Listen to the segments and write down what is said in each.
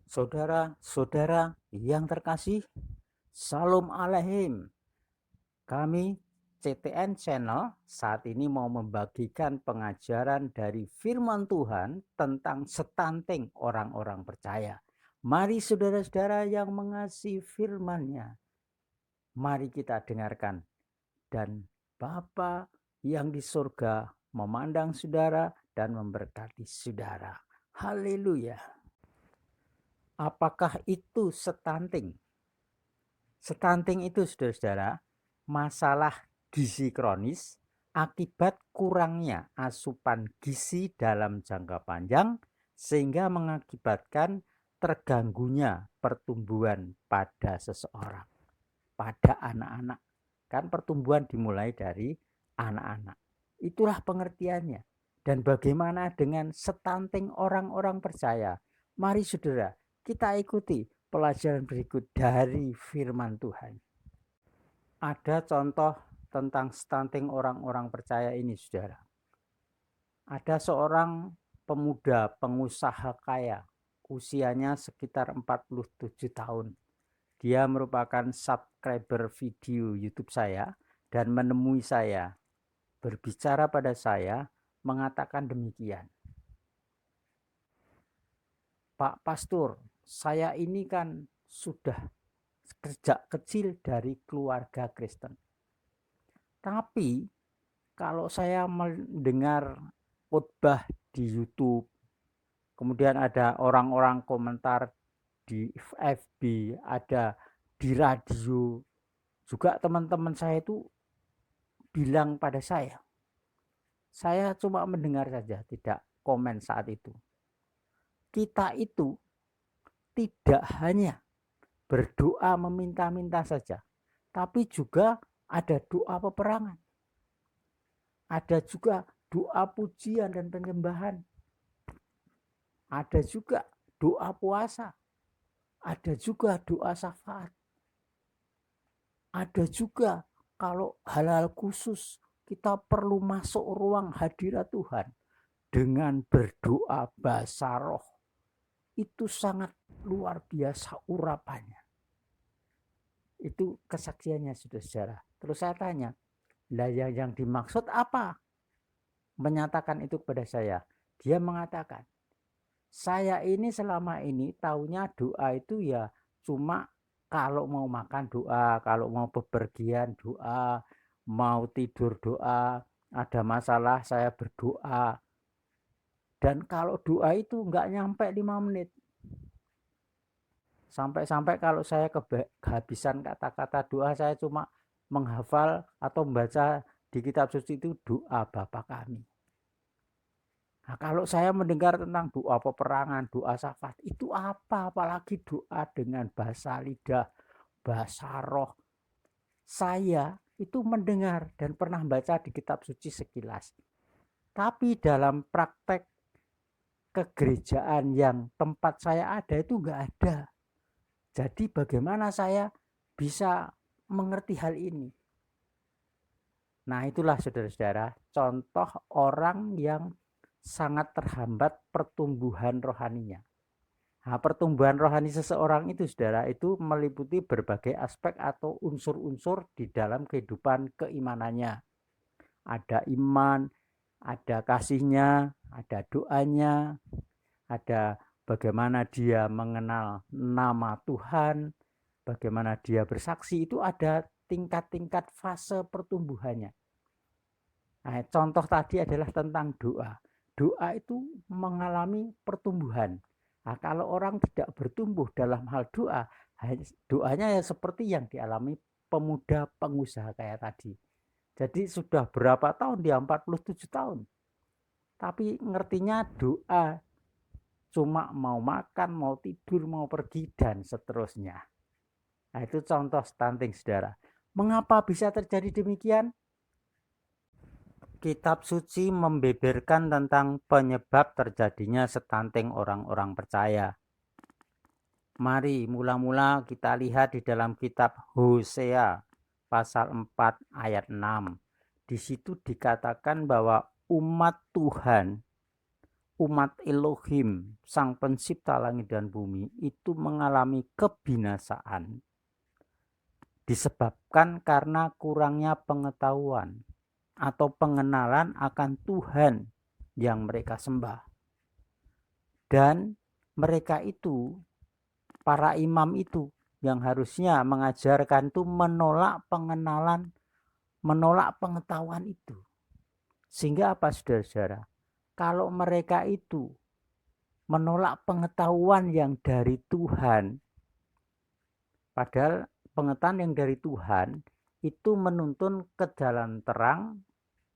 Saudara-saudara yang terkasih, Shalom Aleihim. Kami CTN Channel saat ini mau membagikan pengajaran dari firman Tuhan tentang stunting orang-orang percaya. Mari saudara-saudara yang mengasihi firman-Nya, mari kita dengarkan. Dan Bapa yang di surga memandang saudara dan memberkati saudara. Haleluya. Apakah itu stunting? Stunting itu, saudara-saudara, masalah gizi kronis akibat kurangnya asupan gizi dalam jangka panjang sehingga mengakibatkan terganggunya pertumbuhan pada seseorang, pada anak-anak. Kan pertumbuhan dimulai dari anak-anak. Itulah pengertiannya. Dan bagaimana dengan stunting orang-orang percaya? Mari saudara, kita ikuti pelajaran berikut dari firman Tuhan. Ada contoh tentang stunting orang-orang percaya ini, saudara. Ada seorang pemuda pengusaha kaya, usianya sekitar 47 tahun. Dia merupakan subscriber video YouTube saya dan menemui saya, berbicara pada saya, mengatakan demikian. Pak Pastor, saya ini kan sudah sejak kecil dari keluarga Kristen. Tapi kalau saya mendengar khotbah di YouTube, kemudian ada orang-orang komentar di FB, ada di radio, juga teman-teman saya itu bilang pada saya cuma mendengar saja, tidak komen saat itu. Kita itu tidak hanya berdoa meminta-minta saja, tapi juga ada doa peperangan. Ada juga doa pujian dan penyembahan. Ada juga doa puasa. Ada juga doa syafaat. Ada juga kalau hal-hal khusus kita perlu masuk ruang hadirat Tuhan dengan berdoa bahasa roh. Itu sangat luar biasa urapannya. Itu kesaksiannya, saudara-saudara. Terus saya tanya, lah yang dimaksud apa? Menyatakan itu kepada saya. Dia mengatakan, saya ini selama ini taunya doa itu ya cuma kalau mau makan doa, kalau mau bepergian doa, mau tidur doa, ada masalah saya berdoa. Dan kalau doa itu enggak nyampe 5 menit. Sampai-sampai kalau saya kehabisan kata-kata doa, saya cuma menghafal atau membaca di kitab suci itu doa Bapa kami. Nah, kalau saya mendengar tentang doa peperangan, doa syafaat, itu apa? Apalagi doa dengan bahasa lidah, bahasa roh. Saya itu mendengar dan pernah baca di kitab suci sekilas. Tapi dalam praktek kegerejaan yang tempat saya ada itu enggak ada. Jadi bagaimana saya bisa mengerti hal ini? Nah, itulah saudara-saudara, contoh orang yang sangat terhambat pertumbuhan rohaninya. Nah, pertumbuhan rohani seseorang itu, saudara, itu meliputi berbagai aspek atau unsur-unsur di dalam kehidupan keimanannya. Ada iman, ada kasihnya, ada doanya, ada bagaimana dia mengenal nama Tuhan, bagaimana dia bersaksi, itu ada tingkat-tingkat fase pertumbuhannya. Nah, contoh tadi adalah tentang doa. Doa itu mengalami pertumbuhan. Nah, kalau orang tidak bertumbuh dalam hal doa, doanya ya seperti yang dialami pemuda pengusaha kayak tadi. Jadi sudah berapa tahun dia, 47 tahun. Tapi ngertinya doa cuma mau makan, mau tidur, mau pergi, dan seterusnya. Nah, itu contoh stunting, saudara. Mengapa bisa terjadi demikian? Kitab suci membeberkan tentang penyebab terjadinya stunting orang-orang percaya. Mari mula-mula kita lihat di dalam kitab Hosea pasal 4 ayat 6. Di situ dikatakan bahwa umat Tuhan umat Elohim, Sang Pencipta langit dan bumi, itu mengalami kebinasaan disebabkan karena kurangnya pengetahuan atau pengenalan akan Tuhan yang mereka sembah. Dan mereka itu, para imam itu, yang harusnya mengajarkan itu menolak pengenalan, menolak pengetahuan itu. Sehingga apa, saudara-saudara? Kalau mereka itu menolak pengetahuan yang dari Tuhan, padahal pengetahuan yang dari Tuhan itu menuntun ke jalan terang,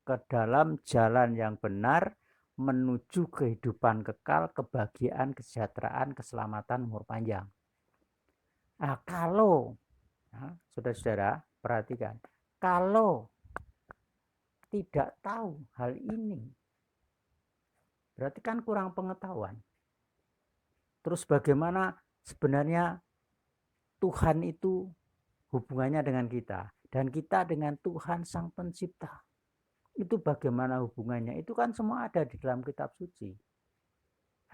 ke dalam jalan yang benar, menuju kehidupan kekal, kebahagiaan, kesejahteraan, keselamatan, umur panjang. Nah, kalau, saudara-saudara perhatikan, kalau tidak tahu hal ini, berarti kan kurang pengetahuan. Terus bagaimana sebenarnya Tuhan itu hubungannya dengan kita, dan kita dengan Tuhan Sang Pencipta? Itu bagaimana hubungannya? Itu kan semua ada di dalam kitab suci.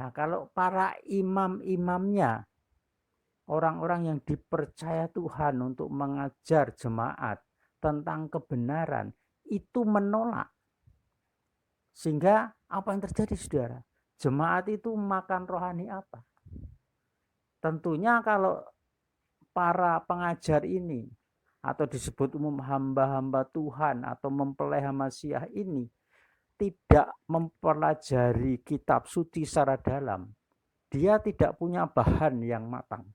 Nah, kalau para imam-imamnya, orang-orang yang dipercaya Tuhan untuk mengajar jemaat tentang kebenaran, itu menolak. Sehingga apa yang terjadi, saudara? Jemaat itu makan rohani apa? Tentunya kalau para pengajar ini, atau disebut umum hamba-hamba Tuhan atau mempelai Masiah ini, tidak mempelajari kitab suci secara dalam, dia tidak punya bahan yang matang,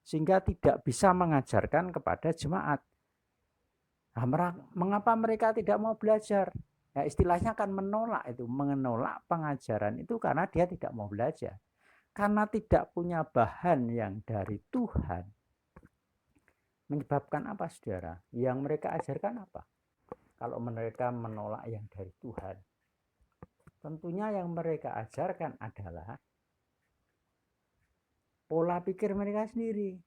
sehingga tidak bisa mengajarkan kepada jemaat. Nah, mengapa mereka tidak mau belajar? Ya, istilahnya kan menolak itu, menolak pengajaran itu karena dia tidak mau belajar. Karena tidak punya bahan yang dari Tuhan. Menyebabkan apa, saudara? Yang mereka ajarkan apa? Kalau mereka menolak yang dari Tuhan, tentunya yang mereka ajarkan adalah pola pikir mereka sendiri,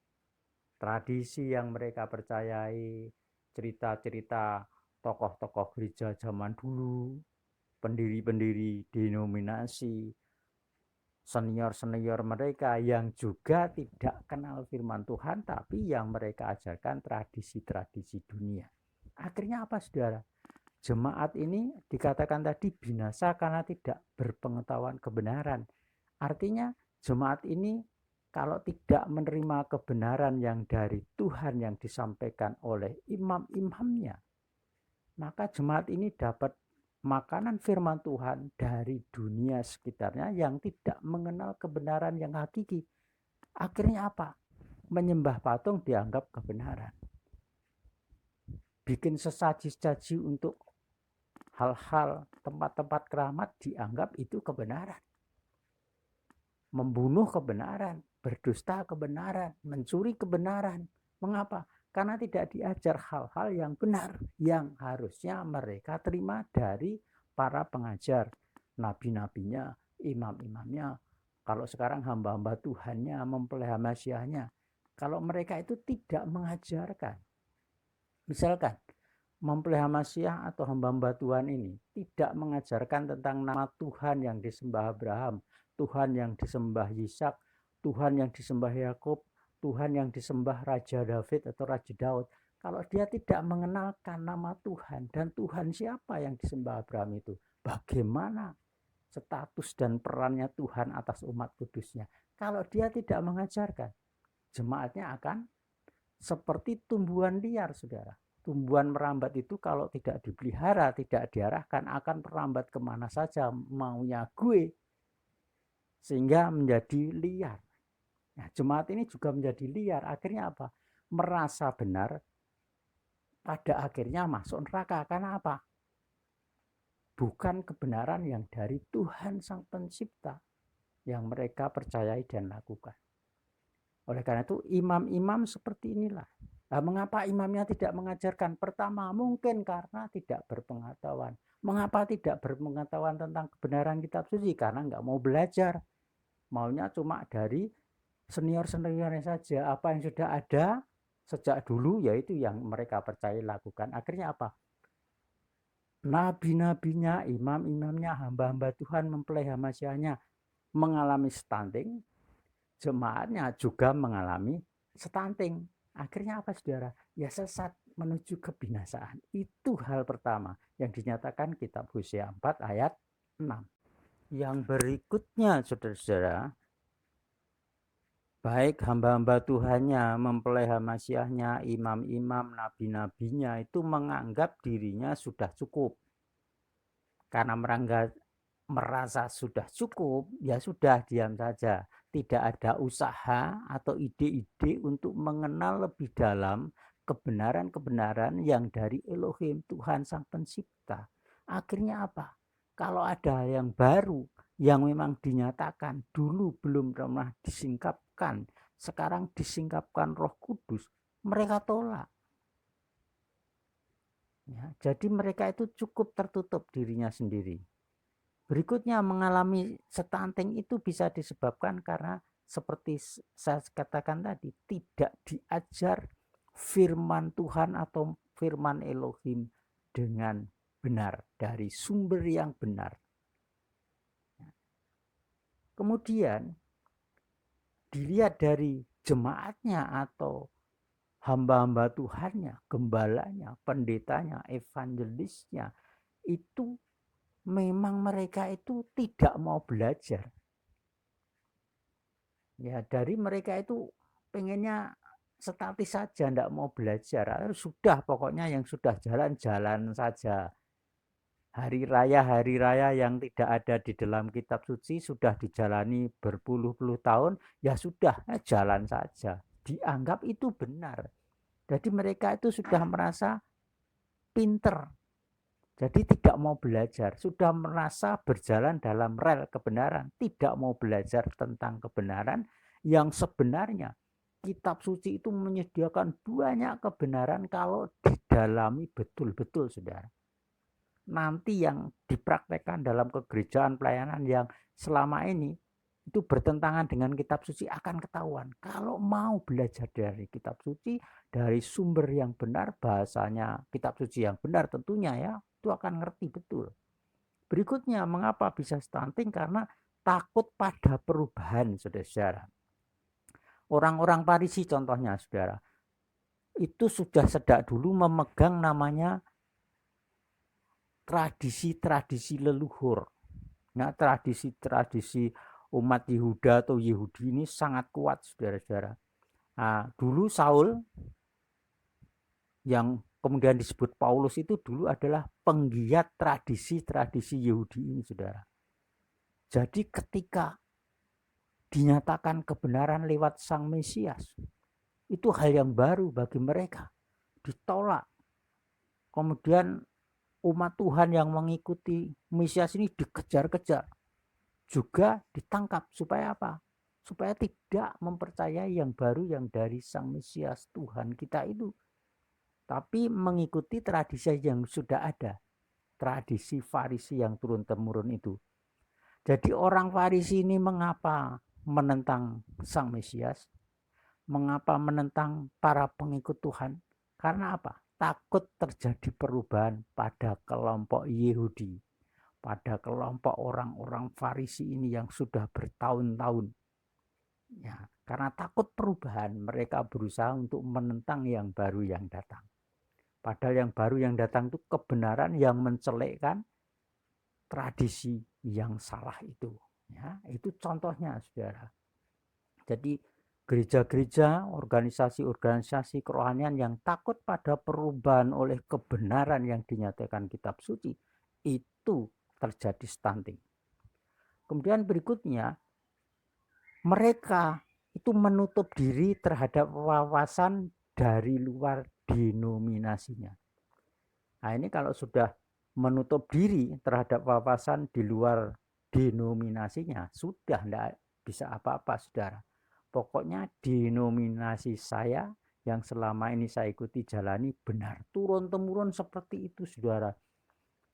tradisi yang mereka percayai, cerita-cerita tokoh-tokoh gereja zaman dulu, pendiri-pendiri denominasi, senior-senior mereka yang juga tidak kenal firman Tuhan, tapi yang mereka ajarkan tradisi-tradisi dunia. Akhirnya apa, saudara? Jemaat ini dikatakan tadi binasa karena tidak berpengetahuan kebenaran. Artinya jemaat ini kalau tidak menerima kebenaran yang dari Tuhan yang disampaikan oleh imam-imamnya, maka jemaat ini dapat makanan firman Tuhan dari dunia sekitarnya yang tidak mengenal kebenaran yang hakiki. Akhirnya apa? Menyembah patung dianggap kebenaran. Bikin sesaji-saji untuk hal-hal tempat-tempat keramat dianggap itu kebenaran. Membunuh kebenaran, berdusta kebenaran, mencuri kebenaran. Mengapa? Karena tidak diajar hal-hal yang benar, yang harusnya mereka terima dari para pengajar, nabi-nabinya, imam-imamnya. Kalau sekarang hamba-hamba Tuhannya, mempelai Masiahnya, kalau mereka itu tidak mengajarkan, misalkan mempelai Masiah atau hamba-hamba Tuhan ini tidak mengajarkan tentang nama Tuhan yang disembah Abraham, Tuhan yang disembah Ishak, Tuhan yang disembah Yakub, Tuhan yang disembah Raja David atau Raja Daud. Kalau dia tidak mengenalkan nama Tuhan dan Tuhan siapa yang disembah Abraham itu, bagaimana status dan perannya Tuhan atas umat kudusnya? Kalau dia tidak mengajarkan, jemaatnya akan seperti tumbuhan liar, saudara. Tumbuhan merambat itu kalau tidak dipelihara, tidak diarahkan, akan merambat kemana saja maunya gue, sehingga menjadi liar. Nah, jemaat ini juga menjadi liar. Akhirnya apa? Merasa benar, pada akhirnya masuk neraka. Karena apa? Bukan kebenaran yang dari Tuhan Sang Pencipta yang mereka percayai dan lakukan. Oleh karena itu imam-imam seperti inilah. Nah, mengapa imamnya tidak mengajarkan? Pertama, mungkin karena tidak berpengetahuan. Mengapa tidak berpengetahuan tentang kebenaran kitab suci? Karena nggak mau belajar. Maunya cuma dari senior-seniornya saja. Apa yang sudah ada sejak dulu, yaitu yang mereka percaya lakukan. Akhirnya apa? Nabi-nabinya, imam-imamnya, hamba-hamba Tuhan, mempelai Masiahnya mengalami stunting, jemaatnya juga mengalami stunting. Akhirnya apa saudara? Ya sesat menuju kebinasaan. Itu hal pertama yang dinyatakan kitab Hosea 4 ayat 6. Yang berikutnya saudara-saudara, baik hamba-hamba Tuhannya, mempelai Masiahnya, imam-imam, nabi-nabinya itu menganggap dirinya sudah cukup. Karena merasa sudah cukup, ya sudah diam saja. Tidak ada usaha atau ide-ide untuk mengenal lebih dalam kebenaran-kebenaran yang dari Elohim, Tuhan Sang Pencipta. Akhirnya apa? Kalau ada yang baru, yang memang dinyatakan dulu belum pernah disingkapkan, sekarang disingkapkan Roh Kudus, mereka tolak. Ya, jadi mereka itu cukup tertutup dirinya sendiri. Berikutnya, mengalami stunting itu bisa disebabkan karena seperti saya katakan tadi, tidak diajar firman Tuhan atau firman Elohim dengan benar, dari sumber yang benar. Kemudian dilihat dari jemaatnya atau hamba-hamba Tuhannya, gembalanya, pendetanya, evangelisnya, itu memang mereka itu tidak mau belajar. Ya, dari mereka itu pengennya statis saja, tidak mau belajar. Sudah, pokoknya yang sudah jalan-jalan saja. Hari raya yang tidak ada di dalam kitab suci sudah dijalani berpuluh-puluh tahun, ya sudah, jalan saja. Dianggap itu benar. Jadi mereka itu sudah merasa pinter. Jadi tidak mau belajar, sudah merasa berjalan dalam rel kebenaran, tidak mau belajar tentang kebenaran yang sebenarnya. Kitab suci itu menyediakan banyak kebenaran kalau didalami betul-betul, saudara. Nanti yang dipraktekkan dalam kegerejaan pelayanan yang selama ini itu bertentangan dengan kitab suci akan ketahuan. Kalau mau belajar dari kitab suci, dari sumber yang benar, bahasanya kitab suci yang benar tentunya ya, itu akan ngerti betul. Berikutnya, mengapa bisa stunting? Karena takut pada perubahan, saudara-saudara. Orang-orang Farisi contohnya, saudara, itu sudah sejak dulu memegang namanya tradisi-tradisi leluhur. Nah, tradisi-tradisi umat Yehuda atau Yehudi ini sangat kuat, saudara-saudara. Nah, dulu Saul yang kemudian disebut Paulus itu dulu adalah penggiat tradisi-tradisi Yahudi ini, saudara. Jadi ketika dinyatakan kebenaran lewat Sang Mesias, itu hal yang baru bagi mereka, ditolak. Kemudian umat Tuhan yang mengikuti Mesias ini dikejar-kejar, juga ditangkap. Supaya apa? Supaya tidak mempercayai yang baru yang dari Sang Mesias Tuhan kita itu, tapi mengikuti tradisi yang sudah ada, tradisi Farisi yang turun-temurun itu. Jadi orang Farisi ini mengapa menentang Sang Mesias? Mengapa menentang para pengikut Tuhan? Karena apa? Takut terjadi perubahan pada kelompok Yehudi, pada kelompok orang-orang Farisi ini yang sudah bertahun-tahun. Ya, karena takut perubahan, mereka berusaha untuk menentang yang baru yang datang. Padahal yang baru yang datang itu kebenaran yang mencelekkan tradisi yang salah itu. Ya, itu contohnya, saudara. Jadi gereja-gereja, organisasi-organisasi kerohanian yang takut pada perubahan oleh kebenaran yang dinyatakan kitab suci, itu terjadi stunting. Kemudian berikutnya, mereka itu menutup diri terhadap wawasan dari luar denominasinya. Nah, ini kalau sudah menutup diri terhadap wawasan di luar denominasinya, sudah tidak bisa apa-apa, saudara. Pokoknya denominasi saya yang selama ini saya ikuti jalani benar, turun-temurun seperti itu, saudara.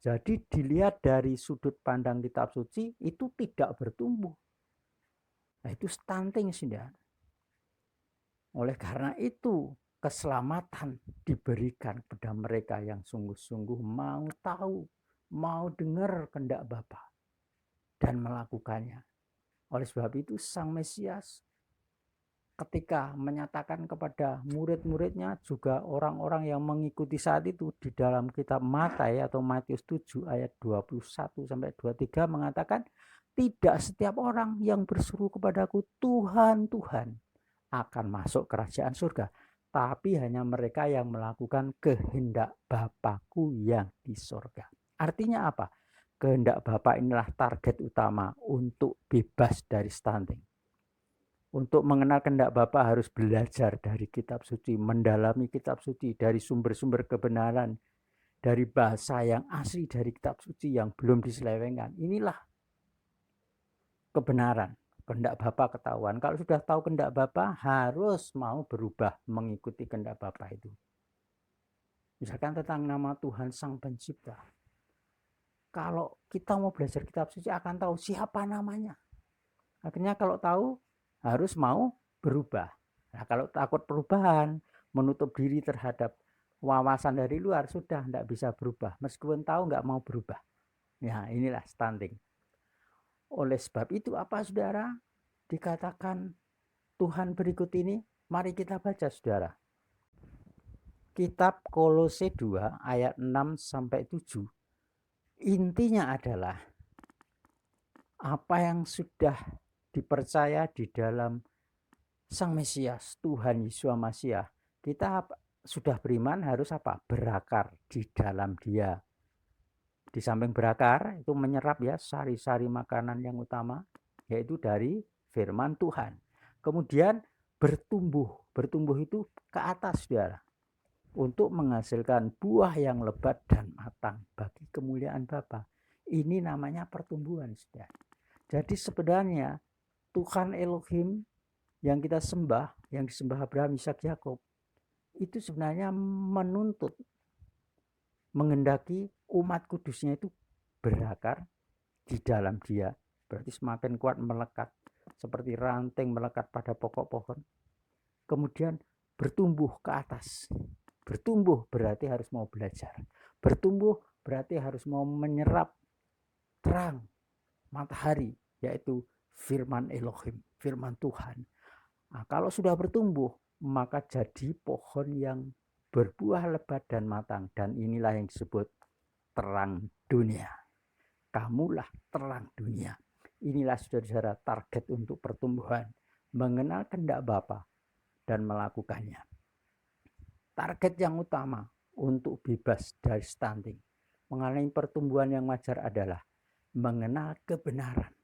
Jadi dilihat dari sudut pandang kitab suci itu tidak bertumbuh. Nah, itu stunting, saudara. Oleh karena itu, keselamatan diberikan kepada mereka yang sungguh-sungguh mau tahu, mau dengar kehendak Bapa dan melakukannya. Oleh sebab itu Sang Mesias ketika menyatakan kepada murid-muridnya, juga orang-orang yang mengikuti saat itu, di dalam kitab Matius atau Matius 7 ayat 21 sampai 23 mengatakan, tidak setiap orang yang berseru kepadaku Tuhan, Tuhan akan masuk kerajaan surga, tapi hanya mereka yang melakukan kehendak Bapakku yang di surga. Artinya apa? Kehendak Bapa inilah target utama untuk bebas dari stunting. Untuk mengenal kehendak Bapa harus belajar dari kitab suci, mendalami kitab suci, dari sumber-sumber kebenaran, dari bahasa yang asli dari kitab suci yang belum diselewengkan. Inilah kebenaran, kehendak Bapa ketahuan. Kalau sudah tahu kehendak Bapa, harus mau berubah mengikuti kehendak Bapa itu. Misalkan tentang nama Tuhan Sang Pencipta. Kalau kita mau belajar kitab suci akan tahu siapa namanya. Akhirnya kalau tahu, harus mau berubah. Nah, kalau takut perubahan, menutup diri terhadap wawasan dari luar, sudah tidak bisa berubah. Meskipun tahu nggak mau berubah. Ya, inilah stunting. Oleh sebab itu apa saudara? Dikatakan Tuhan berikut ini, mari kita baca saudara. Kitab Kolose 2 ayat 6 sampai 7. Intinya adalah apa yang sudah dipercaya di dalam Sang Mesias, Tuhan Yesus Masiah, kita sudah beriman harus apa? Berakar di dalam Dia. Di samping berakar itu menyerap ya sari-sari makanan yang utama, yaitu dari firman Tuhan. Kemudian bertumbuh. Bertumbuh itu ke atas saudara, untuk menghasilkan buah yang lebat dan matang bagi kemuliaan Bapa. Ini namanya pertumbuhan saudara. Jadi sebenarnya Tuhan Elohim yang kita sembah, yang disembah Abraham, Ishak, Yakub, itu sebenarnya menuntut, menghendaki umat kudusnya itu berakar di dalam Dia. Berarti semakin kuat melekat, seperti ranting melekat pada pokok pohon. Kemudian bertumbuh ke atas. Bertumbuh berarti harus mau belajar. Bertumbuh berarti harus mau menyerap terang matahari, yaitu firman Elohim, firman Tuhan. Nah, kalau sudah bertumbuh, maka jadi pohon yang berbuah lebat dan matang. Dan inilah yang disebut terang dunia. Kamulah terang dunia. Inilah saudara-saudara target untuk pertumbuhan. Mengenal kehendak Bapa dan melakukannya. Target yang utama untuk bebas dari stunting, mengalami pertumbuhan yang wajar adalah mengenal kebenaran,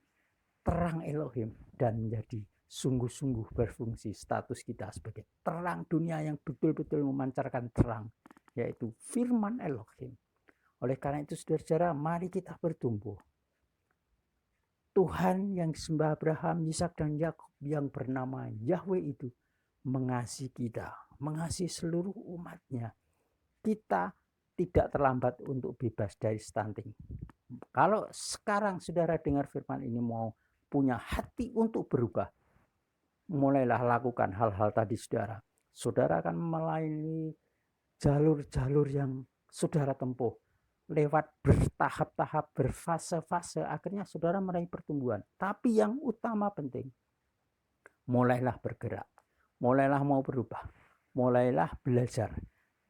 terang Elohim, dan menjadi sungguh-sungguh berfungsi. Status kita sebagai terang dunia yang betul-betul memancarkan terang, yaitu firman Elohim. Oleh karena itu saudara-saudara, mari kita bertumbuh. Tuhan yang disembah Abraham, Ishak, dan Yakub yang bernama Yahweh itu mengasihi kita, mengasihi seluruh umatnya. Kita tidak terlambat untuk bebas dari stunting. Kalau sekarang saudara dengar firman ini, mau punya hati untuk berubah, mulailah lakukan hal-hal tadi saudara. Saudara akan melalui jalur-jalur yang saudara tempuh, lewat bertahap-tahap, berfase-fase, akhirnya saudara meraih pertumbuhan. Tapi yang utama penting, mulailah bergerak, mulailah mau berubah, mulailah belajar.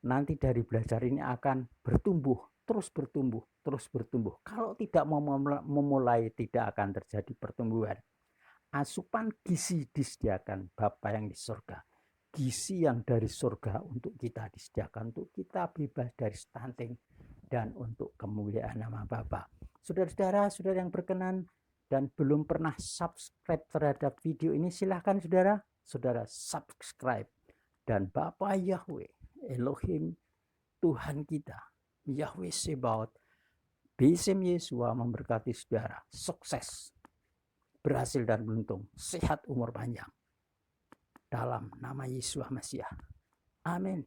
Nanti dari belajar ini akan bertumbuh, terus bertumbuh, terus bertumbuh. Kalau tidak mau memulai, tidak akan terjadi pertumbuhan. Asupan gizi disediakan Bapa yang di surga. Gizi yang dari surga untuk kita disediakan, untuk kita bebas dari stunting dan untuk kemuliaan nama Bapa. Saudara-saudara, saudara yang berkenan dan belum pernah subscribe terhadap video ini, silahkan saudara subscribe. Dan Bapa Yahweh, Elohim, Tuhan kita, Yahweh Sebaot, B'Shem Yeshua memberkati saudara. Sukses, berhasil dan beruntung, sehat, umur panjang. Dalam nama Yesus Mesias. Amin.